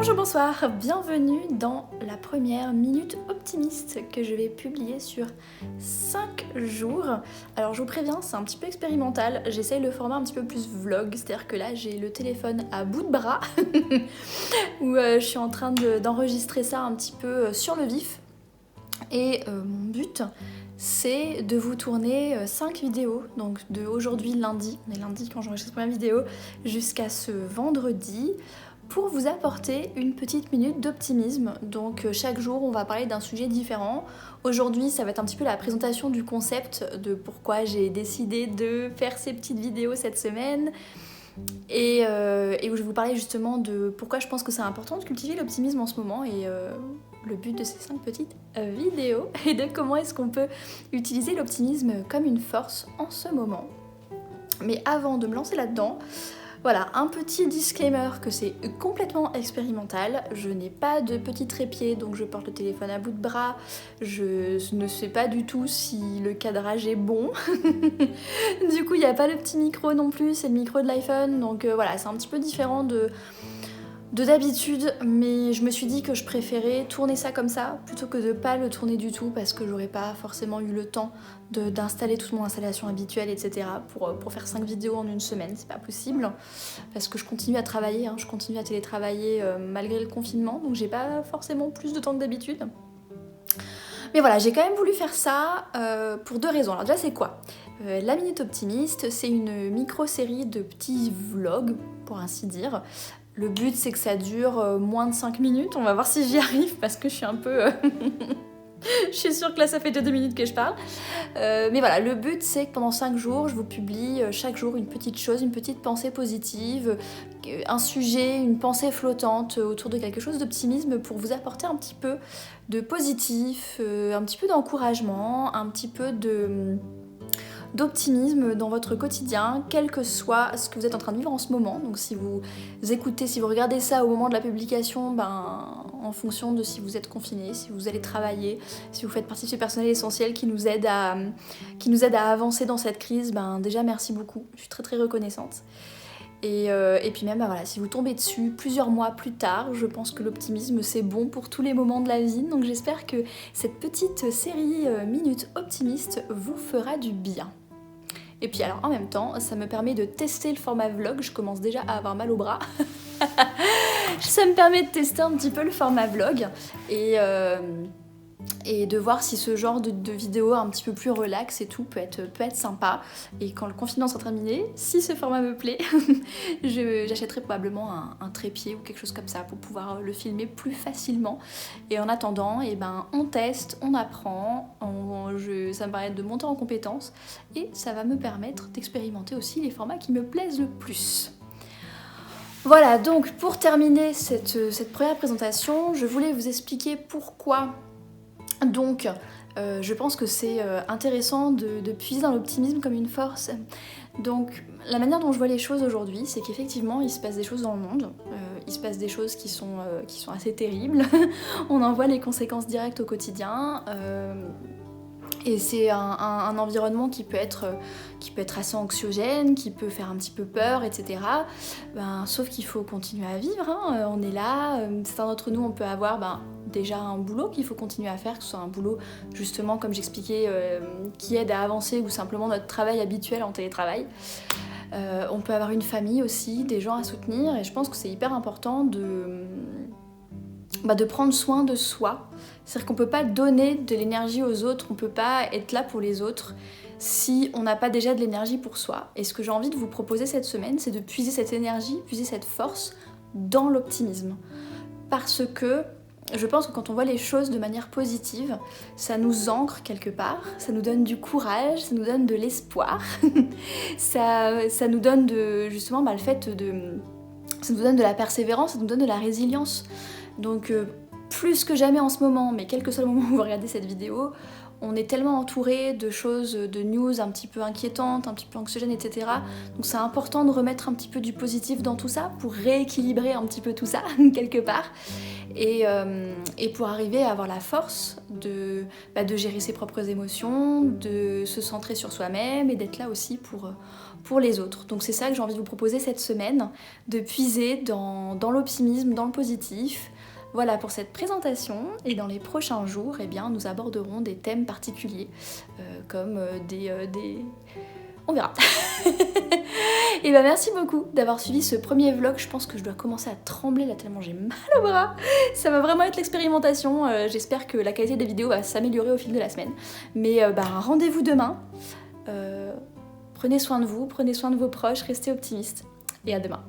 Bonjour, bonsoir, bienvenue dans la première minute optimiste que je vais publier sur 5 jours. Alors je vous préviens, c'est un petit peu expérimental, j'essaye le format un petit peu plus vlog, c'est-à-dire que là j'ai le téléphone à bout de bras, où je suis en train d'enregistrer ça un petit peu sur le vif. Et mon but, c'est de vous tourner 5 vidéos, donc de aujourd'hui lundi, on est lundi quand j'enregistre cette première vidéo, jusqu'à ce vendredi, pour vous apporter une petite minute d'optimisme. Donc chaque jour on va parler d'un sujet différent. Aujourd'hui ça va être un petit peu la présentation du concept de pourquoi j'ai décidé de faire ces petites vidéos cette semaine. Et où je vais vous parler justement de pourquoi je pense que c'est important de cultiver l'optimisme en ce moment et le but de ces 5 petites vidéos et de comment est-ce qu'on peut utiliser l'optimisme comme une force en ce moment. Mais avant de me lancer là-dedans, voilà, un petit disclaimer que c'est complètement expérimental, je n'ai pas de petit trépied donc je porte le téléphone à bout de bras, je ne sais pas du tout si le cadrage est bon, du coup il n'y a pas le petit micro non plus, c'est le micro de l'iPhone, donc voilà, c'est un petit peu différent de d'habitude, mais je me suis dit que je préférais tourner ça comme ça plutôt que de pas le tourner du tout parce que j'aurais pas forcément eu le temps d'installer toute mon installation habituelle, etc. pour faire 5 vidéos en une semaine, c'est pas possible parce que je continue à travailler, je continue à télétravailler malgré le confinement, donc j'ai pas forcément plus de temps que d'habitude. Mais voilà, j'ai quand même voulu faire ça pour 2 raisons. Alors déjà c'est quoi ? La Minute Optimiste, c'est une micro-série de petits vlogs, pour ainsi dire. Le but c'est que ça dure moins de 5 minutes, on va voir si j'y arrive parce que je suis un peu... je suis sûre que là ça fait déjà 2 minutes que je parle. Mais voilà, le but c'est que pendant 5 jours, je vous publie chaque jour une petite chose, une petite pensée positive, un sujet, une pensée flottante autour de quelque chose d'optimisme pour vous apporter un petit peu de positif, un petit peu d'encouragement, un petit peu d'optimisme dans votre quotidien, quel que soit ce que vous êtes en train de vivre en ce moment. Donc si vous écoutez, si vous regardez ça au moment de la publication, en fonction de si vous êtes confiné, si vous allez travailler, si vous faites partie de ce personnel essentiel qui nous aide à avancer dans cette crise, déjà merci beaucoup, je suis très très reconnaissante. Et puis même voilà, si vous tombez dessus plusieurs mois plus tard, je pense que l'optimisme c'est bon pour tous les moments de la vie, donc j'espère que cette petite série Minute Optimiste vous fera du bien. Et puis alors en même temps, ça me permet de tester le format vlog, je commence déjà à avoir mal au bras. Ça me permet de tester un petit peu le format vlog et de voir si ce genre de vidéo un petit peu plus relax et tout peut être sympa. Et quand le confinement sera terminé, si ce format me plaît, j'achèterai probablement un trépied ou quelque chose comme ça pour pouvoir le filmer plus facilement. Et en attendant, on teste, on apprend, ça me permet de monter en compétences et ça va me permettre d'expérimenter aussi les formats qui me plaisent le plus. Voilà, donc pour terminer cette première présentation, je voulais vous expliquer pourquoi donc je pense que c'est intéressant de puiser dans l'optimisme comme une force. Donc la manière dont je vois les choses aujourd'hui, c'est qu'effectivement il se passe des choses dans le monde, il se passe des choses qui sont assez terribles, on en voit les conséquences directes au quotidien. Et c'est un environnement qui peut être assez anxiogène, qui peut faire un petit peu peur, etc. Sauf qu'il faut continuer à vivre, on est là, certains d'entre nous on peut avoir déjà un boulot qu'il faut continuer à faire, que ce soit un boulot justement comme j'expliquais qui aide à avancer ou simplement notre travail habituel en télétravail. On peut avoir une famille aussi, des gens à soutenir et je pense que c'est hyper important de prendre soin de soi. C'est-à-dire qu'on peut pas donner de l'énergie aux autres, on peut pas être là pour les autres si on n'a pas déjà de l'énergie pour soi. Et ce que j'ai envie de vous proposer cette semaine, c'est de puiser cette énergie, puiser cette force dans l'optimisme. Parce que je pense que quand on voit les choses de manière positive, ça nous ancre quelque part, ça nous donne du courage, ça nous donne de l'espoir, ça nous donne ça nous donne de la persévérance, ça nous donne de la résilience. Donc plus que jamais en ce moment, mais quel que soit le moment où vous regardez cette vidéo, on est tellement entouré de choses, de news un petit peu inquiétantes, un petit peu anxiogènes, etc. Donc c'est important de remettre un petit peu du positif dans tout ça pour rééquilibrer un petit peu tout ça, quelque part. Et pour arriver à avoir la force de gérer ses propres émotions, de se centrer sur soi-même et d'être là aussi pour les autres. Donc c'est ça que j'ai envie de vous proposer cette semaine, de puiser dans l'optimisme, dans le positif. Voilà pour cette présentation, et dans les prochains jours, eh bien, nous aborderons des thèmes particuliers, comme des... On verra. Et bah merci beaucoup d'avoir suivi ce premier vlog. Je pense que je dois commencer à trembler là tellement j'ai mal au bras. Ça va vraiment être l'expérimentation. J'espère que la qualité des vidéos va s'améliorer au fil de la semaine. Mais rendez-vous demain. Prenez soin de vous, prenez soin de vos proches, restez optimistes. Et à demain.